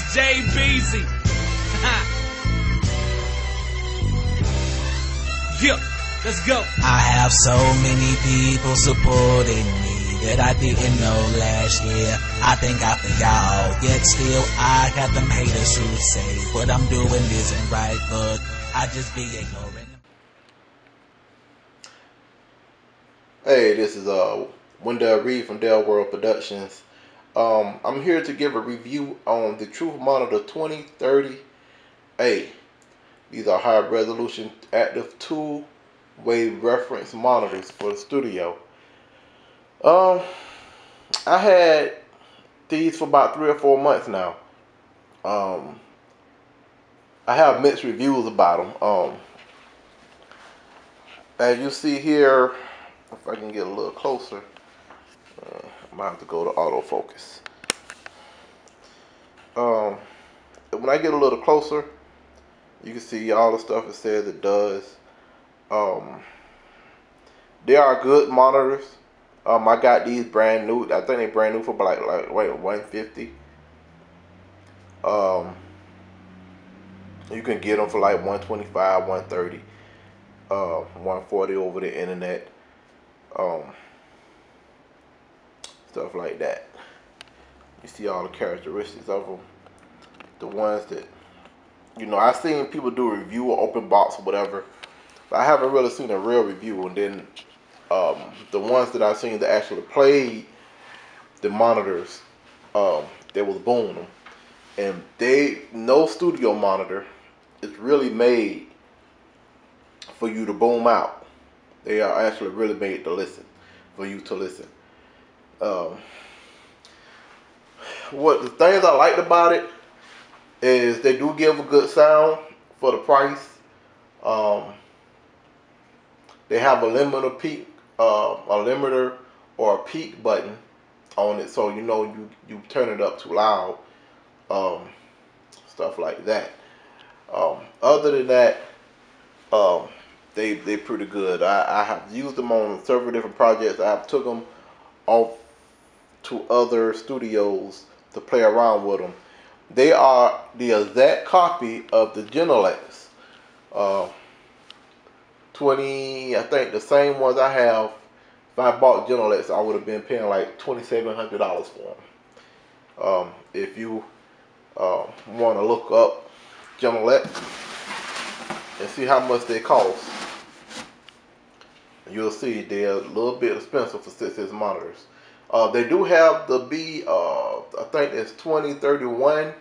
JBZ. Yeah, let's go. I have so many people supporting me that I didn't know last year. I thank God for y'all, yet still I got them haters who say what I'm doing isn't right, but I just be ignoring them. Hey, this is Wendell Reed from Dell World Productions. I'm here to give a review on the Truth Monitor 2030A. These are high resolution active two-way reference monitors for the studio. I had these for about 3 or 4 months now. I have mixed reviews about them. As you see here, if I can get a little closer, I might have to go to autofocus. When I get a little closer, you can see all the stuff it says it does. They are good monitors. I got these brand new. I think they brand new for like $150. You can get them for like $125, $130, $140 over the internet. Stuff like that. You see all the characteristics of them. The ones that, you know, I've seen people do a review or open box or whatever, but I haven't really seen a real review. And then the ones that I've seen that actually played the monitors, they was booming them. And no studio monitor is really made for you to boom out. They are actually really made to listen, for you to listen. What the things I liked about it is they do give a good sound for the price. They have a limiter peak, a limiter or a peak button on it, so you know you turn it up too loud. Stuff like that. Other than that, they pretty good. I have used them on several different projects. I have took them off to other studios to play around with them. They are the exact copy of the Genelex 20. I think the same ones I have. If I bought Genelex, I would have been paying like $2,700 for them. If you want to look up Genelex and see how much they cost, you'll see they're a little bit expensive for 6-inch monitors. They do have the I think it's 2031,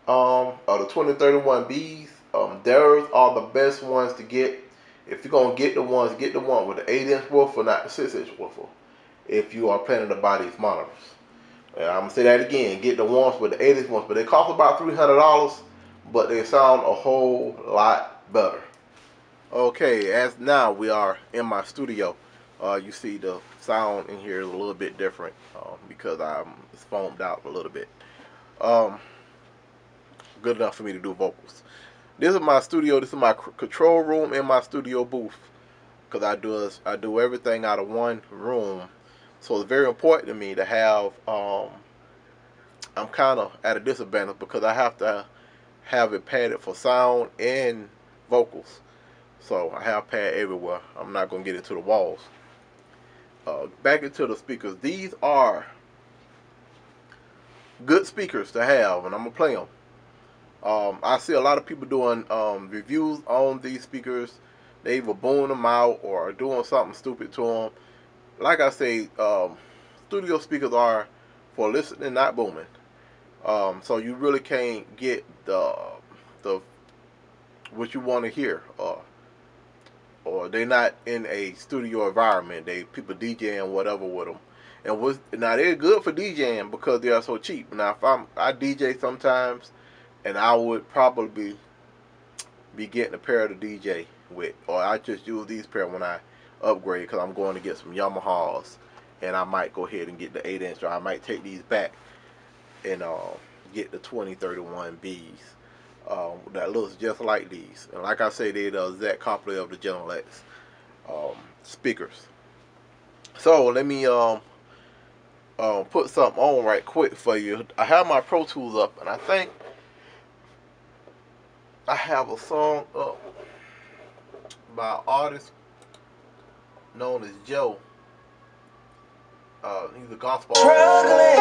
or the 2031Bs. Those are the best ones to get. If you're gonna get the one with the 8-inch woofer, not the 6-inch woofer. If you are planning to buy these monitors, and I'm gonna say that again: get the ones with the 8-inch ones, but they cost about $300, but they sound a whole lot better. Okay, as now we are in my studio. You see the sound in here is a little bit different because it's foamed out a little bit. Good enough for me to do vocals. This is my studio. This is my control room and my studio booth, because I do everything out of one room. So it's very important to me to have. I'm kind of at a disadvantage because I have to have it padded for sound and vocals. So I have pad everywhere. I'm not gonna get into the walls. Back into the speakers. These are good speakers to have, and I'm gonna play them. I see a lot of people doing reviews on these speakers. They either boom them out or doing something stupid to them. Like I say, studio speakers are for listening, not booming. So you really can't get the what you want to hear. Or they're not in a studio environment. People DJing whatever with them, and now they're good for DJing because they are so cheap. Now if I DJ sometimes, and I would probably be getting a pair to DJ with, or I just use these pair when I upgrade because I'm going to get some Yamahas, and I might go ahead and get the 8-inch, or I might take these back and get the 2031Bs. That looks just like these, and like I say, they're the exact copy of the Genelex. speakers. So let me put something on right quick for you. I have my Pro Tools up, and I think I have a song up by an artist known as Joe. He's a gospel artist. Struggling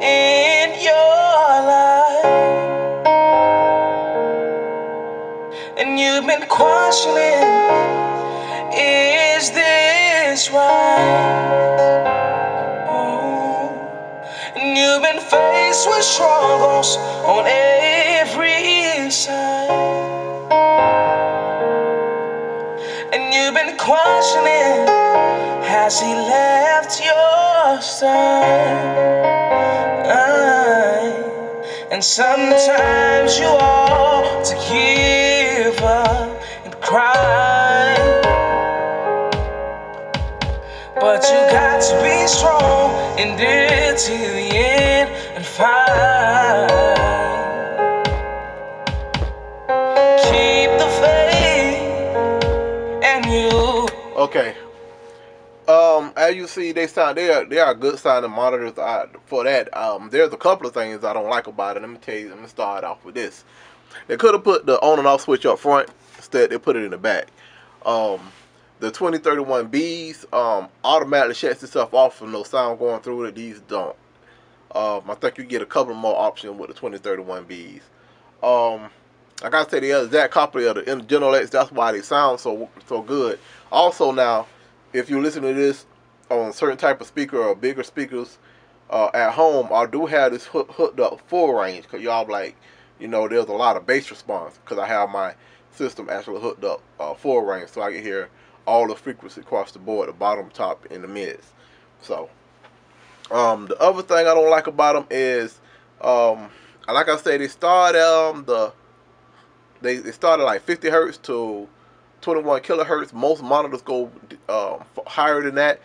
in your life, and you've been questioning, is this right? Oh. And you've been faced with struggles on every side, and you've been questioning, has he left your side? And sometimes you ought to give up and cry, but you got to be strong and do to the end and fight. Keep the faith and you. Okay. As you see, they are good sounding monitors. For that, there's a couple of things I don't like about it. Let me start off with this. They could have put the on and off switch up front. Instead, they put it in the back. The 2031Bs automatically shuts itself off from no sound going through it. These don't. I think you get a couple more options with the 2031Bs. Like I said, the exact copy of the General X. That's why they sound so good. Also now, if you listen to this on a certain type of speaker or bigger speakers at home, I do have this hooked up full range, because y'all like, there's a lot of bass response because I have my system actually hooked up full range, so I can hear all the frequency across the board, the bottom, top, and the mids. So the other thing I don't like about them is, like I said, they started they started like 50 hertz to 21 kilohertz. Most monitors go higher than that.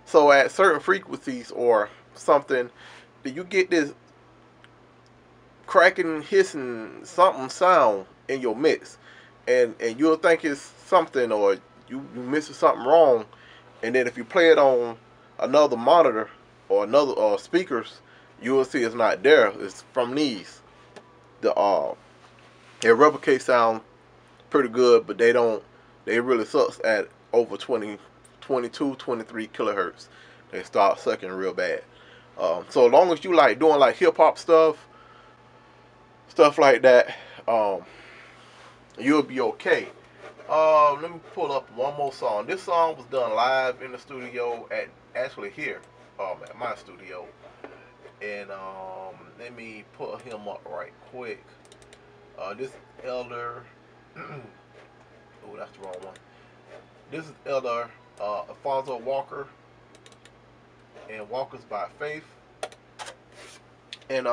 So at certain frequencies or something, you get this cracking, hissing, something sound in your mix, and you'll think it's something, or you missing something wrong. And then if you play it on another monitor or another speakers, you will see it's not there. It's from these. They replicate sound pretty good, but they really sucks at over 22, 23 kilohertz. They start sucking real bad. So as long as you like doing like hip hop stuff like that, you'll be okay. Let me pull up one more song. This song was done live in the studio at my studio, and let me put him up right quick. This Elder. Oh, that's the wrong one. This is Elder Alfonso Walker, and Walkers by Faith. And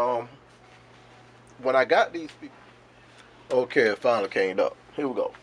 when I got these people, okay, it finally came up. Here we go.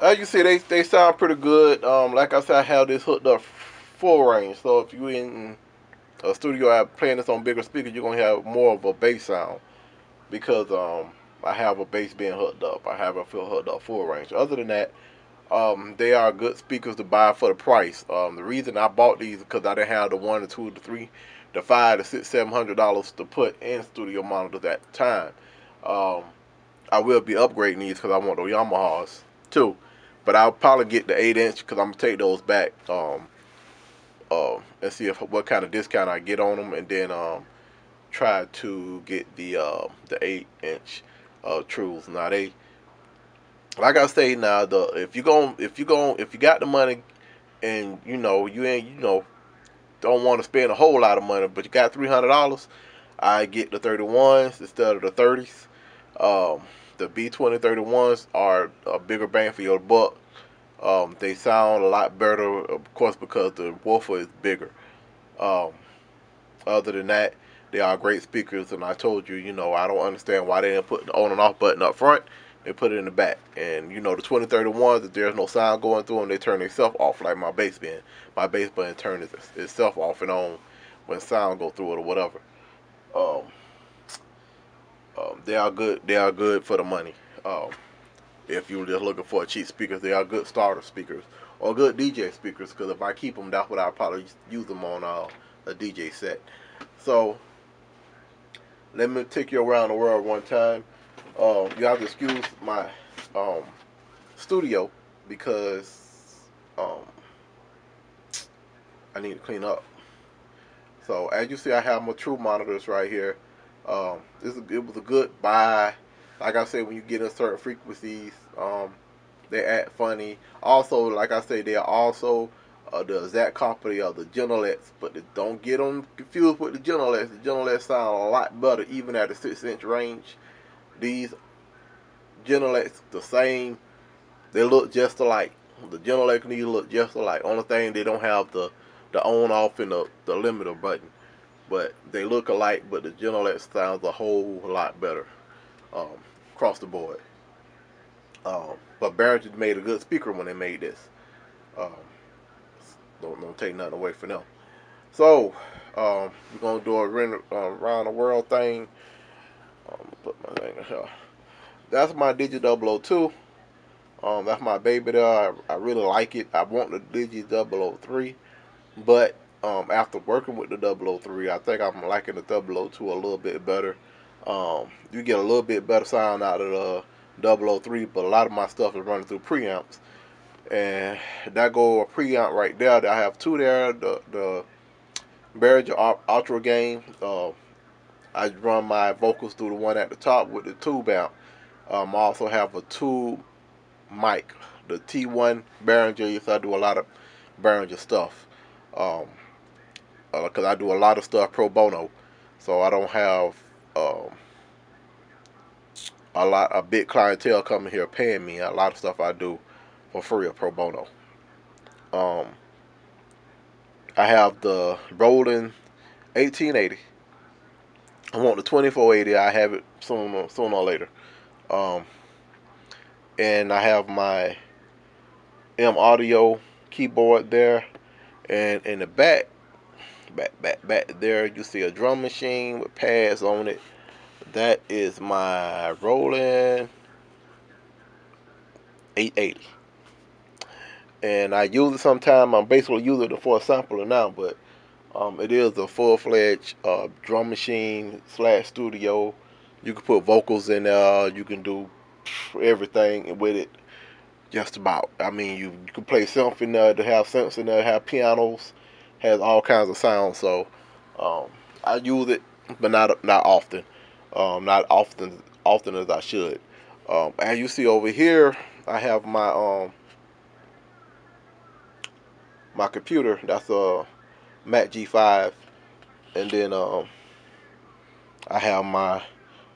As you see, they sound pretty good. Like I said, I have this hooked up full range. So if you in a studio playing this on bigger speakers, you're gonna have more of a bass sound, because I have a bass being hooked up. I have a hooked up full range. Other than that, They are good speakers to buy for the price. The reason I bought these is because I didn't have the $1, the $2, the $3, the $5, the $6, $700 to put in studio monitors at the time. I will be upgrading these because I want the Yamahas too, but I'll probably get the 8-inch because I'm gonna take those back and see if what kind of discount I get on them, and then try to get the 8-inch Trues. Now they, like I say, now if you got the money and you ain't don't want to spend a whole lot of money, but you got $300, I get the 31s instead of the 30s. The B2030s are a bigger bang for your buck. They sound a lot better, of course, because the woofer is bigger. Um, Other than that, they are great speakers, and I told you, I don't understand why they didn't put the on and off button up front. They put it in the back. And, the 2031s, if there's no sound going through them, they turn themselves off like my baseband. My baseband turns itself off and on when sound go through it or whatever. Um, they are good. They are good for the money. If you're just looking for a cheap speaker, they are good starter speakers or good DJ speakers. Because if I keep them, that's what I'll probably use them on a DJ set. So let me take you around the world one time. You have to excuse my studio because I need to clean up. So as you see, I have my True monitors right here. It was a good buy. Like I said, when you get in certain frequencies, they act funny. Also, like I say, they are also the exact copy of the Genelecs, but don't get them confused with the Genelecs. The Genelecs sound a lot better even at the 6-inch range. These Genelecs, the same, they look just alike. The Genelec and these look just alike. Only thing, they don't have the on off and the limiter button, but they look alike. But the Genelec sounds a whole lot better across the board. But Behringer made a good speaker when they made this. Don't take nothing away from them. So we're gonna do a around the world thing. Put my thing in here. That's my Digi 002. That's my baby there. I really like it. I want the Digi 003, but after working with the 003, I think I'm liking the 002 a little bit better. You get a little bit better sound out of the 003, but a lot of my stuff is running through preamps, and that go a preamp right there. I have two there. The Behringer Ultra Gain. I run my vocals through the one at the top with the tube amp. I also have a tube mic, the T1 Behringer. Yes, I do a lot of Behringer stuff. Because I do a lot of stuff pro bono, so I don't have a big clientele coming here paying me. A lot of stuff I do for free or pro bono. I have the Roland 1880. I want the 2480. I have it sooner or later. And I have my M Audio keyboard there, and in the back there, you see a drum machine with pads on it. That is my Roland 880, and I use it sometime. I'm basically using it for a sampler now, but it is a full-fledged drum machine / studio. You can put vocals in there. You can do everything with it, just about. I mean, you can play synth in there, to have synths in there, have pianos, has all kinds of sounds. So I use it, but not often. Not often as I should. As you see over here, I have my my computer. That's a Mac G5, and then I have my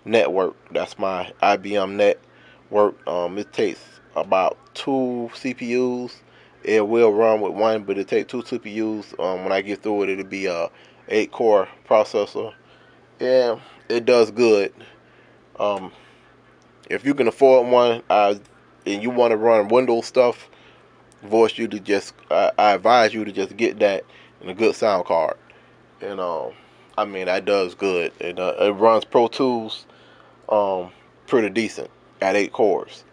network. That's my IBM network. It takes about 2 CPUs. It will run with one, but it takes 2 CPUs. When I get through it, it'll be a 8-core processor. Yeah, it does good. If you can afford one, and you want to run Windows stuff, I advise you to just get that and a good sound card. And I mean, that does good. It runs Pro Tools pretty decent at 8 cores.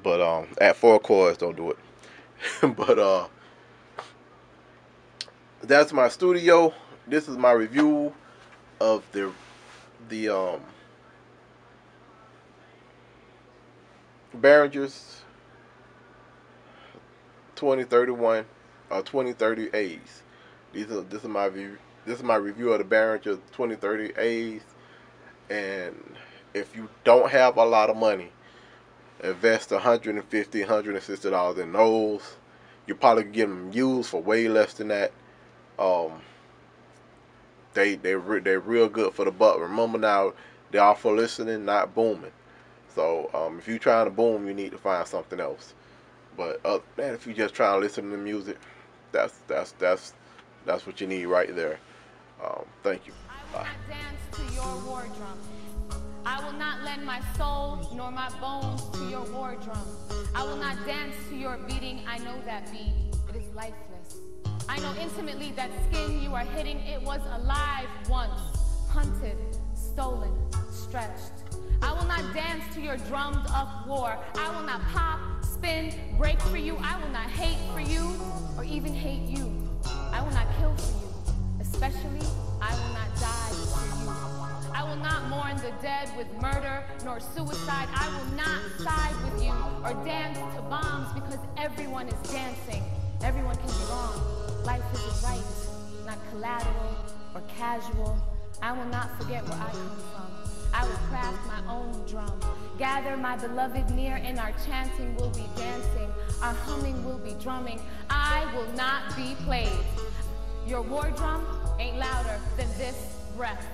But at 4 chords, don't do it. But that's my studio. This is my review of the Behringer's 2031 or 2030As. This is my view. This is my review of the Behringer 2030As. And if you don't have a lot of money, invest $150, $160 in those. You probably get them used for way less than that. They're real good for the buck. Remember now, they are for listening, not booming. So if you're trying to boom, you need to find something else. But man, if you just trying to listen to music, that's what you need right there. Thank you. I will not dance to your war drum. I will not lend my soul nor my bones to your war drum. I will not dance to your beating. I know that beat. It is lifeless. I know intimately that skin you are hitting. It was alive once, hunted, stolen, stretched. I will not dance to your drummed up war. I will not pop, spin, break for you. I will not hate for you or even hate you. I will not kill for you. Especially, I will not die for you. I will not mourn the dead with murder nor suicide. I will not side with you or dance to bombs because everyone is dancing. Everyone can be wrong. Life is a right, not collateral or casual. I will not forget where I come from. I will craft my own drum. Gather my beloved near, and our chanting will be dancing. Our humming will be drumming. I will not be played. Your war drum ain't louder than this breath.